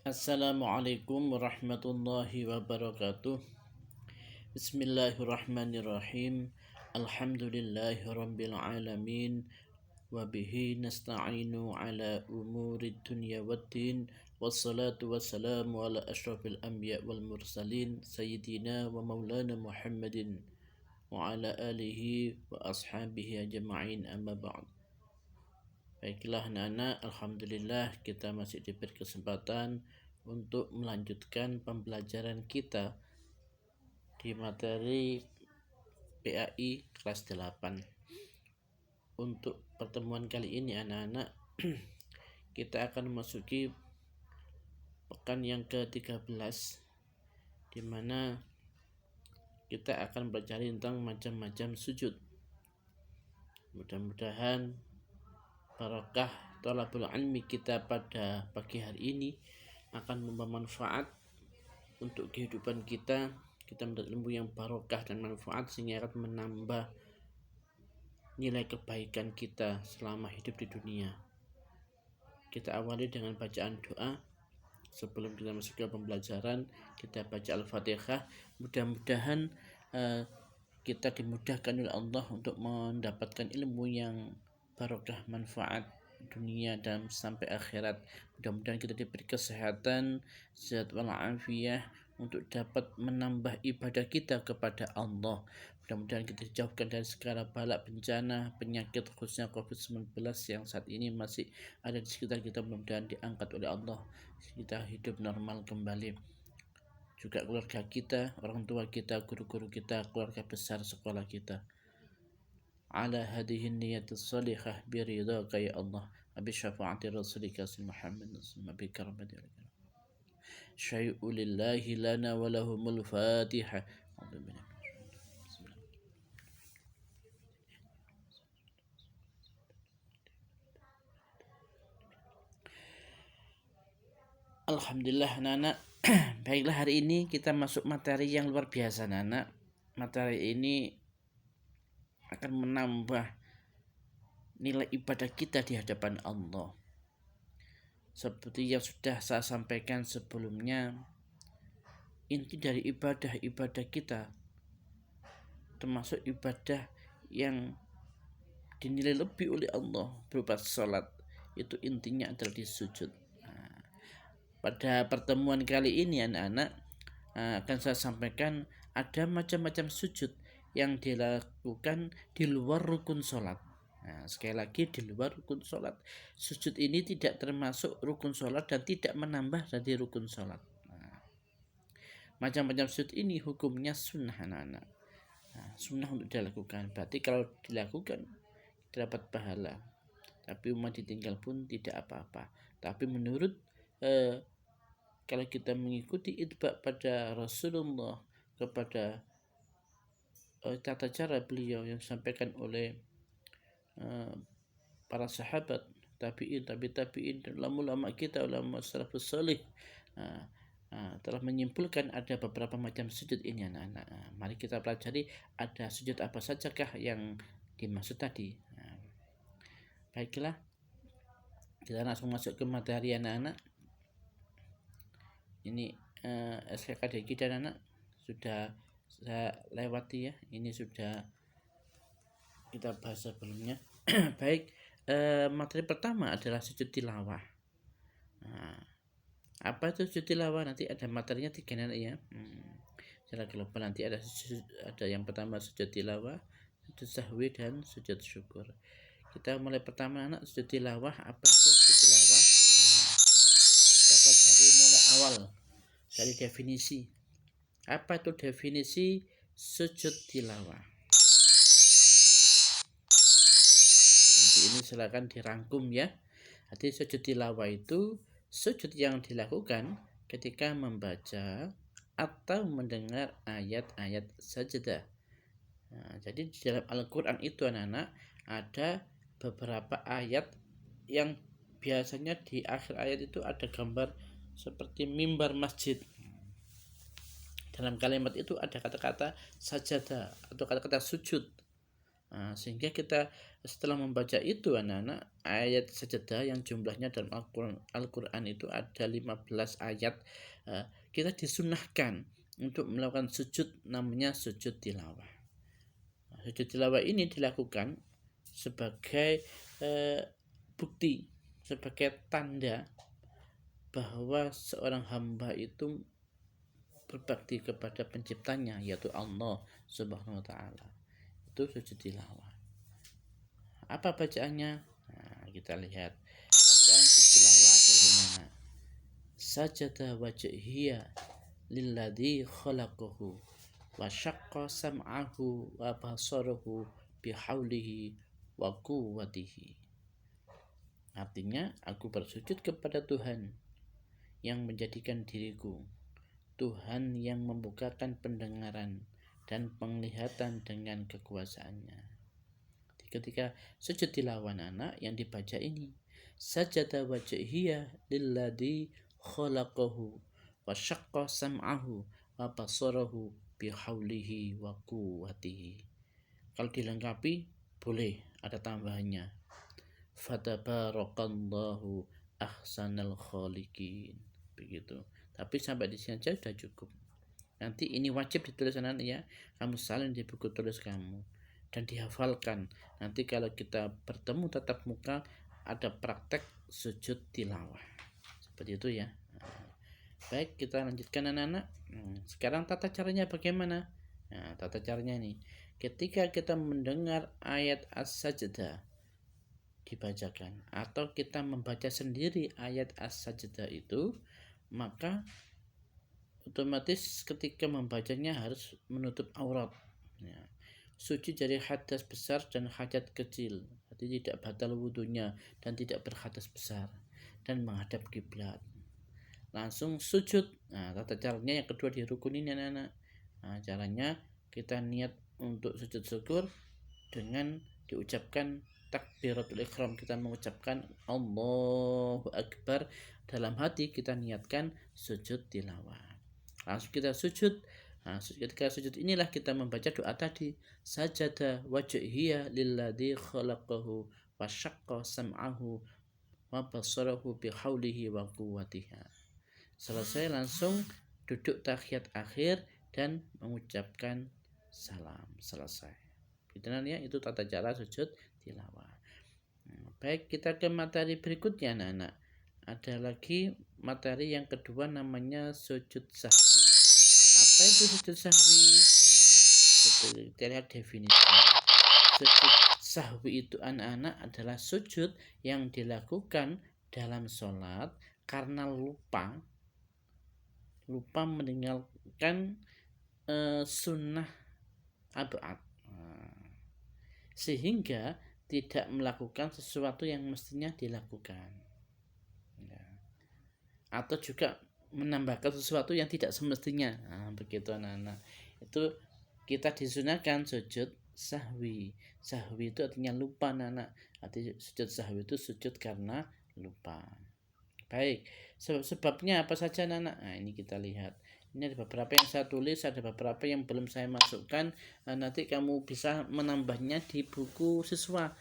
Assalamualaikum warahmatullahi wabarakatuh. Bismillahirrahmanirrahim. Alhamdulillahi rabbil alamin. Wabihi nasta'inu ala umuri dunya waddin. Wassalatu wassalamu ala ashrafil anbiya wal mursalin. Sayyidina wa maulana Muhammadin. Wa ala alihi wa ashabihi ajma'in amma ba'd. Baiklah anak-anak, alhamdulillah kita masih diberi kesempatan untuk melanjutkan pembelajaran kita di materi PAI kelas 8. Untuk pertemuan kali ini anak-anak, kita akan memasuki pekan yang ke-13 di mana kita akan belajar tentang macam-macam sujud. Mudah-mudahan barakah thalabul ilmi kita pada pagi hari ini akan membawa manfaat untuk kehidupan kita. Kita mendapat ilmu yang barokah dan manfaat sehingga akan menambah nilai kebaikan kita selama hidup di dunia. Kita awali dengan bacaan doa. Sebelum kita masuk ke pembelajaran, kita baca Al-Fatihah. Mudah-mudahan kita dimudahkan oleh Allah untuk mendapatkan ilmu yang barokah, manfaat dunia dan sampai akhirat. Mudah-mudahan kita diberi kesehatan, sehat walafiat untuk dapat menambah ibadah kita kepada Allah. Mudah-mudahan kita dijauhkan dari segala bala, bencana, penyakit khususnya COVID-19 yang saat ini masih ada di sekitar kita. Mudah-mudahan diangkat oleh Allah, kita hidup normal kembali. Juga keluarga kita, orang tua kita, guru-guru kita, keluarga besar sekolah kita. Ala hadihin niyatus salihah biridhaka ya Allah, abi syafa'ati rasulika Muhammad bi karamati syai'u lillahi lana wa lahumul fatihah. Alhamdulillah anak-anak. Baiklah, hari ini kita masuk materi yang luar biasa anak-anak. Materi ini akan menambah nilai ibadah kita di hadapan Allah. Seperti yang sudah saya sampaikan sebelumnya, inti dari ibadah kita, termasuk ibadah yang dinilai lebih oleh Allah berupa salat, itu intinya adalah di sujud. Pada pertemuan kali ini anak-anak akan saya sampaikan ada macam-macam sujud yang dilakukan di luar rukun sholat. Sekali lagi, di luar rukun sholat. Sujud ini tidak termasuk rukun sholat dan tidak menambah dari rukun sholat. Macam-macam sujud ini hukumnya sunnah anak-anak. Sunnah untuk dilakukan. Berarti kalau dilakukan dapat pahala. Tapi umat ditinggal pun tidak apa-apa. Tapi menurut kalau kita mengikuti itba pada Rasulullah, kepada tata cara beliau yang disampaikan oleh para sahabat, tabi'in, dan ulama kita, ulama salafus salih, telah menyimpulkan ada beberapa macam sujud ini anak-anak. Mari kita pelajari ada sujud apa sajakah yang dimaksud tadi. Baiklah, kita langsung masuk ke materi anak-anak. Ini SKKDG dan anak sudah saya lewati ya. Ini sudah kita bahas sebelumnya. Baik, materi pertama adalah sujud tilawah. Apa itu sujud tilawah? Nanti ada materinya 3 anak ya. Secara global nanti ada yang pertama sujud tilawah, sujud sahwi, dan sujud syukur. Kita mulai pertama anak, sujud tilawah. Apa itu sujud tilawah? Kita pelajari mulai awal dari definisi. Apa itu definisi sujud tilawah? Nanti ini silakan dirangkum ya. Jadi sujud tilawah itu sujud yang dilakukan ketika membaca atau mendengar ayat-ayat sajadah. Jadi di dalam Al-Quran itu anak-anak ada beberapa ayat yang biasanya di akhir ayat itu ada gambar seperti mimbar masjid. Dalam kalimat itu ada kata-kata sajadah atau kata-kata sujud. Sehingga kita setelah membaca itu anak-anak, ayat sajadah yang jumlahnya dalam Al-Quran itu ada 15 ayat, kita disunahkan untuk melakukan sujud, namanya sujud tilawah. Sujud tilawah ini dilakukan sebagai bukti, sebagai tanda bahwa seorang hamba itu berbakti kepada penciptanya, yaitu Allah Subhanahu wa Ta'ala. Itu sujud tilawah. Apa bacaannya? Kita lihat. Bacaan sujud tilawah adalah ini. Sajada wajhiya lilladzi khalaqahu wa syaqqa sam'ahu wa basarahu bihaulihi wa quwwatihi. Artinya, aku bersujud kepada Tuhan yang menjadikan diriku, Tuhan yang membukakan pendengaran dan penglihatan dengan kekuasaannya. Ketika sujud tilawah anak yang dibaca ini, sajada wajhiya lilladzi khalaqahu wa syaqqa sam'ahu wa basarahu bihaulihi wa quwwatihi. Kalau dilengkapi boleh ada tambahannya, fatabarakallahu ahsanal khaliqin, begitu. Tapi sampai di sini aja sudah cukup. Nanti ini wajib ditulis anak ya, kamu salin di buku tulis kamu dan dihafalkan. Nanti kalau kita bertemu tatap muka ada praktek sujud tilawah seperti itu ya. Baik, kita lanjutkan anak-anak. Sekarang tata caranya bagaimana? Tata caranya nih, ketika kita mendengar ayat as-sajdah dibacakan atau kita membaca sendiri ayat as-sajdah itu, maka otomatis ketika membacanya harus menutup aurat ya. Suci dari hadas besar dan hajat kecil, jadi tidak batal wudunya dan tidak berhadas besar, dan menghadap kiblat. Langsung sujud. Tata caranya yang kedua di rukun ini anak-anak. Caranya kita niat untuk sujud syukur dengan diucapkan takbiratul ihram, kita mengucapkan Allahu Akbar, dalam hati kita niatkan sujud tilawah. Langsung kita sujud. Ketika sujud inilah kita membaca doa tadi, sajada wajhiya lilladzi khalaqahu wa syaqqa sam'ahu wa basarahu bihaulihi wa quwwatihi. Selesai langsung duduk tahiyat akhir dan mengucapkan salam, selesai. Gitu ya, itu tata cara sujud tilawah. Baik, kita ke materi berikutnya anak-anak. Ada lagi materi yang kedua, namanya sujud sahwi. Apa itu sujud sahwi? Kita lihat definisinya. Sujud sahwi itu anak-anak adalah sujud yang dilakukan dalam sholat karena lupa meninggalkan sunnah ab'ad, sehingga tidak melakukan sesuatu yang mestinya dilakukan ya. Atau juga menambahkan sesuatu yang tidak semestinya. Begitu anak-anak. Itu kita disunahkan sujud sahwi. Sahwi itu artinya lupa anak-anak. Artinya sujud sahwi itu sujud karena lupa. Baik, sebabnya apa saja anak-anak? Ini kita lihat. Ini ada beberapa yang saya tulis, ada beberapa yang belum saya masukkan. Nanti kamu bisa menambahnya di buku siswa,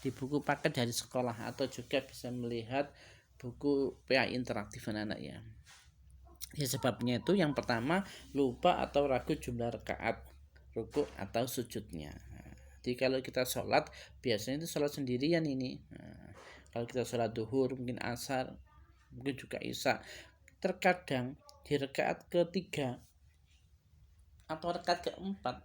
di buku paket dari sekolah, atau juga bisa melihat buku PA interaktif anak-anak ya. Sebabnya itu yang pertama, lupa atau ragu jumlah rakaat rukuk atau sujudnya. Jadi kalau kita sholat, biasanya itu sholat sendirian ini. Kalau kita sholat duhur, mungkin asar, mungkin juga isya, terkadang di rakaat ketiga atau rakaat keempat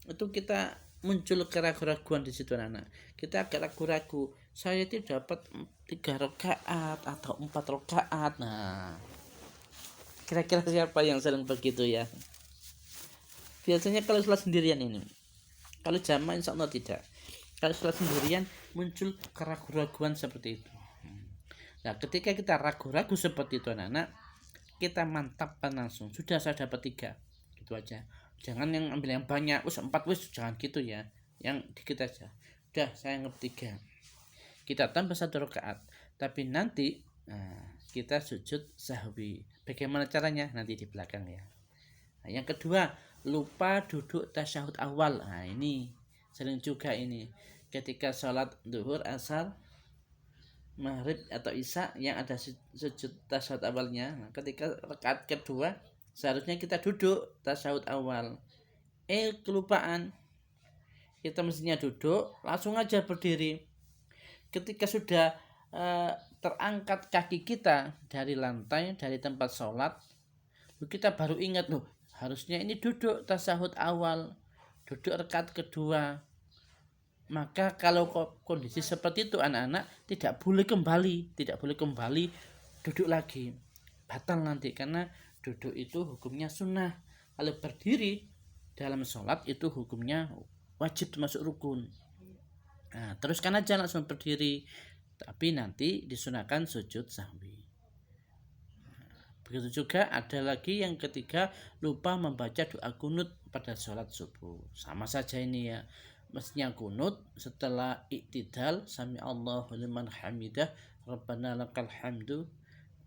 itu kita muncul keraguan di situ anak. Kita agak ragu-ragu, saya itu dapat 3 rakaat atau 4 rakaat. Kira-kira siapa yang sering begitu ya? Biasanya kalau sholat sendirian ini. Kalau jamaah insya Allah tidak. Kalau sholat sendirian muncul keraguan seperti itu. Nah, ketika kita ragu-ragu seperti itu anak-anak, kita mantapkan langsung. Sudah, saya dapat 3, gitu aja. Jangan yang ambil yang banyak, 4 jangan gitu ya. Yang dikit aja. Udah, saya anggap 3. Kita tambah 1 rakaat. Tapi nanti kita sujud sahwi. Bagaimana caranya? Nanti di belakang ya. Yang kedua, lupa duduk tasyahud awal. Ini Sering juga ini ketika sholat duhur, asar, maghrib atau isya yang ada sujud tasyahud awalnya. Nah, ketika rakaat kedua seharusnya kita duduk tasyahud awal. Kelupaan, kita mestinya duduk, langsung aja berdiri. Ketika sudah terangkat kaki kita dari lantai, dari tempat sholat, kita baru ingat loh, harusnya ini duduk tasyahud awal, duduk rakaat kedua. Maka kalau kondisi seperti itu anak-anak tidak boleh kembali duduk lagi, batal nanti, karena duduk itu hukumnya sunnah. Kalau berdiri dalam sholat itu hukumnya wajib, termasuk rukun. Nah, teruskan aja langsung berdiri, tapi nanti disunahkan sujud sahwi. Begitu juga ada lagi yang ketiga, lupa membaca doa kunut pada sholat subuh. Sama saja ini ya, mestinya kunut setelah iktidal, sami Allahu liman hamidah, rabbana lakal hamdu.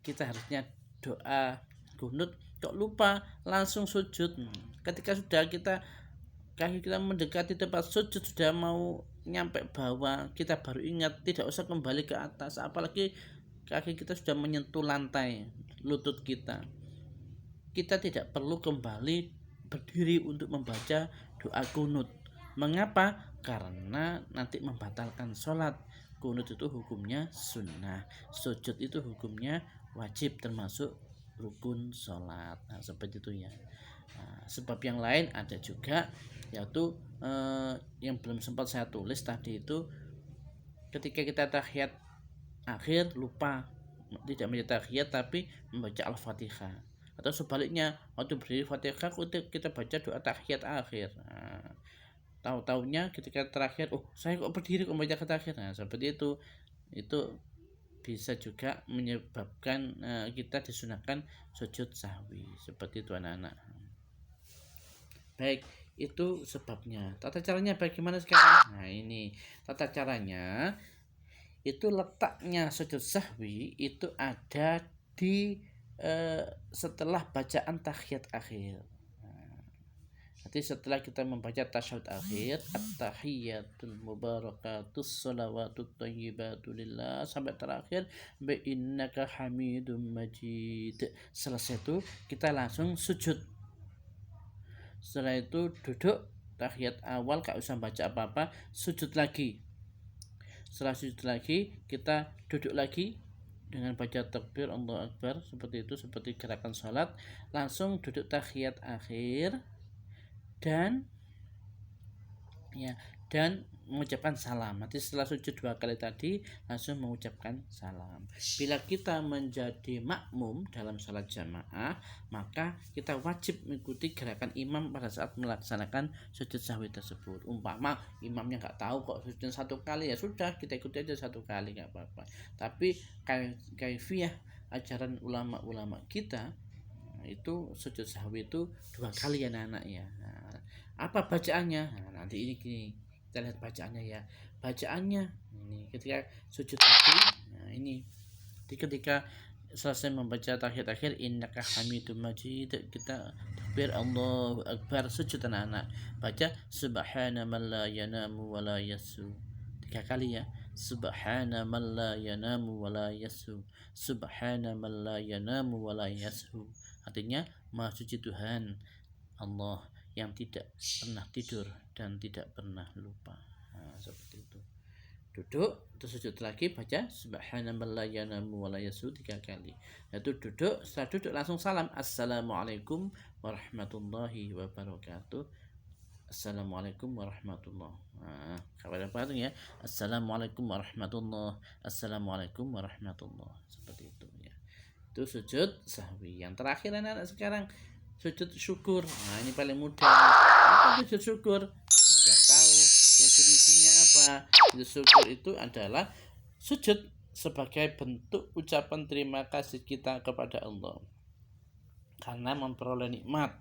Kita harusnya doa kunut, kok lupa langsung sujud. Ketika sudah kaki kita mendekati tempat sujud, sudah mau nyampe bawah, kita baru ingat, tidak usah kembali ke atas, apalagi kaki kita sudah menyentuh lantai, lutut kita tidak perlu kembali berdiri untuk membaca doa kunut. Mengapa? Karena nanti membatalkan sholat. Kunut itu hukumnya sunnah, sujud itu hukumnya wajib, termasuk rukun sholat. Nah, seperti itu ya. Nah, sebab yang lain ada juga, yaitu yang belum sempat saya tulis tadi itu, ketika kita tahiyat akhir lupa tidak membaca tahiyat tapi membaca al-fatihah, atau sebaliknya waktu berdiri fatihah kita baca doa tahiyat akhir. Nah, tahu-taunya ketika terakhir, saya kok berdiri kok membaca terakhir. Nah, seperti itu bisa juga menyebabkan kita disunahkan sujud sahwi. Seperti itu anak-anak. Baik, itu sebabnya. Tata caranya bagaimana sekarang? Nah, ini tata caranya itu, letaknya sujud sahwi itu ada di setelah bacaan tahiyat akhir. Nanti setelah kita membaca tasyahud akhir, at-tahiyatul mubarakatus shalawatut thayyibatu lillah, sampai terakhir bi innaka hamidum majid. Selesai itu kita langsung sujud. Setelah itu duduk tahiyat awal, gak usah baca apa-apa, sujud lagi. Setelah sujud lagi kita duduk lagi dengan baca takbir Allahu Akbar, seperti itu, seperti gerakan sholat. Langsung duduk tahiyat akhir dan mengucapkan salam. Nanti setelah sujud 2 kali tadi langsung mengucapkan salam. Bila kita menjadi makmum dalam salat jamaah, maka kita wajib mengikuti gerakan imam pada saat melaksanakan sujud sahwi tersebut. Umpama imamnya nggak tahu kok sujud 1 kali, ya sudah kita ikuti aja 1 kali, nggak apa-apa. Tapi kaifiyah ajaran ulama-ulama kita itu sujud sahwi itu 2 kali ya anak-anak ya. Nah, apa bacaannya? Nah, nanti ini kita lihat bacaannya ya. Bacaannya ini ketika sujud tadi, nah ini ketika selesai membaca tahiyat akhir, innaka hamidum majid, kita takbir Allahu Akbar, sujud anak-anak, baca subhana man la yanamu wa la yasu 3 kali ya. Subhana man la yanamu wa la yasu, subhana man la yanamu wa la yasu. Artinya, Maha Suci Tuhan Allah yang tidak pernah tidur dan tidak pernah lupa. Nah, seperti itu. Duduk, terus sujud lagi, baca subhanallahi la yanamu wa la yasu 3 kali. Yaitu duduk, setelah duduk langsung salam, assalamualaikum warahmatullahi wabarakatuh. Assalamualaikum warahmatullahi. Nah, kabar apa itu ya? Assalamualaikum warahmatullahi. Assalamualaikum warahmatullahi. Seperti itu ya. Itu sujud sahwi. Yang terakhir anak-anak sekarang sujud syukur. Nah, ini paling mudah. Apa sujud syukur? Sudah tahu definisinya apa. Sujud syukur itu adalah sujud sebagai bentuk ucapan terima kasih kita kepada Allah karena memperoleh nikmat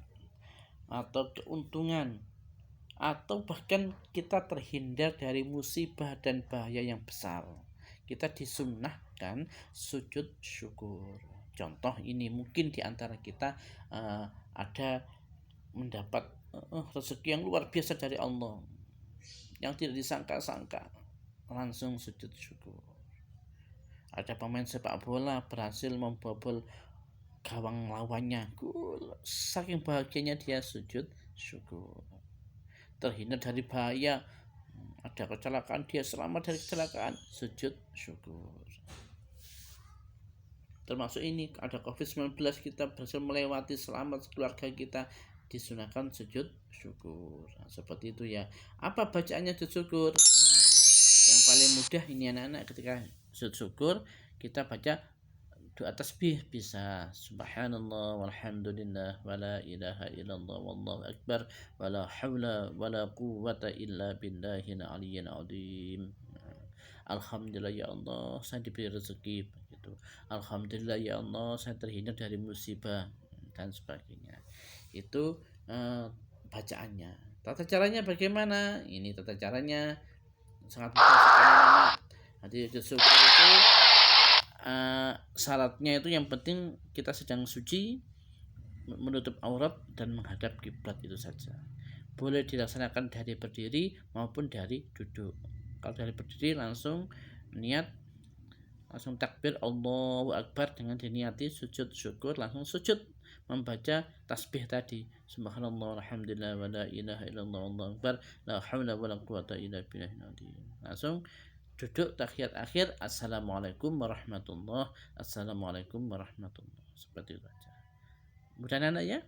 atau keuntungan, atau bahkan kita terhindar dari musibah dan bahaya yang besar. Kita disunnahkan sujud syukur. Contoh ini, mungkin di antara kita ada mendapat rezeki yang luar biasa dari Allah. yang tidak disangka-sangka, langsung sujud syukur. Ada pemain sepak bola berhasil membobol gawang lawannya, saking bahagianya dia sujud syukur. Terhindar dari bahaya, ada kecelakaan, dia selamat dari kecelakaan, sujud syukur. Termasuk ini ada COVID-19, kita berhasil melewati selamat, keluarga kita disunahkan sujud syukur. Nah, seperti itu ya. Apa bacaannya sujud syukur? Yang paling mudah ini anak-anak, ketika sujud syukur kita baca doa tasbih, bisa subhanallah walhamdulillah wala ilaha illallah wallahu akbar wala haula wala quwwata illa billahil aliyyil azim. Alhamdulillah ya Allah saya diberi rezeki begitu. Alhamdulillah ya Allah saya terhindar dari musibah dan sebagainya. Itu bacaannya. Tata caranya bagaimana? Ini tata caranya sangat mudah sekali. Nanti syukur itu syaratnya itu yang penting kita sedang suci, menutup aurat dan menghadap kiblat, itu saja. Boleh dilaksanakan dari berdiri maupun dari duduk. Kalau dari berdiri langsung niat, langsung takbir Allahu Akbar dengan diniati sujud syukur, langsung sujud membaca tasbih tadi subhanallah alhamdulillah wala ilaha illallah wallahu akbar la haula wala quwwata illa billahil azim. Langsung duduk tahiyat akhir, assalamualaikum warahmatullah, assalamualaikum warahmatullah, seperti itu saja. Mudah anak ya.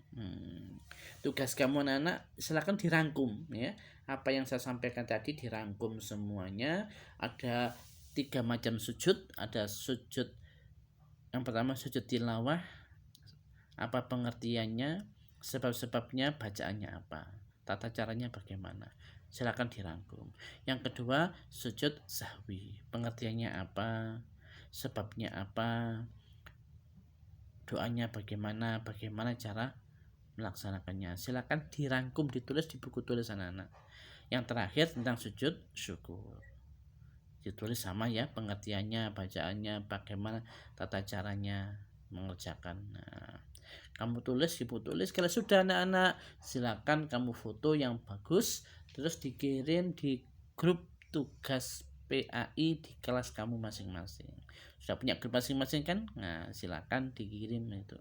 Tugas kamu anak silakan dirangkum ya. Apa yang saya sampaikan tadi dirangkum semuanya. Ada 3 macam sujud. Ada sujud yang pertama sujud tilawah, apa pengertiannya, sebab-sebabnya, bacaannya apa, tata caranya bagaimana, silakan dirangkum. Yang kedua sujud sahwi, pengertiannya apa, sebabnya apa, doanya bagaimana cara melaksanakannya, silakan dirangkum, ditulis di buku tulis anak-anak. Yang terakhir tentang sujud syukur, ditulis sama ya, pengertiannya, bacaannya, bagaimana tata caranya mengerjakan. Nah, kamu tulis, ibu tulis. Kalau sudah anak-anak, silakan kamu foto yang bagus, terus dikirim di grup tugas PAI di kelas kamu masing-masing. Sudah punya grup masing-masing kan? Nah, silakan dikirim itu.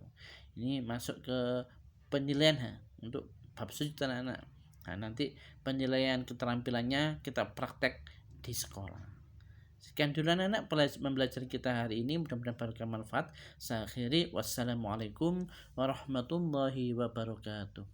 Ini masuk ke penilaian untuk bab sujud anak-anak. Nah, nanti penilaian keterampilannya kita praktek di sekolah. Sekian dulu anak-anak pembelajaran kita hari ini, mudah-mudahan bermanfaat. Saya akhiri, wassalamualaikum warahmatullahi wabarakatuh.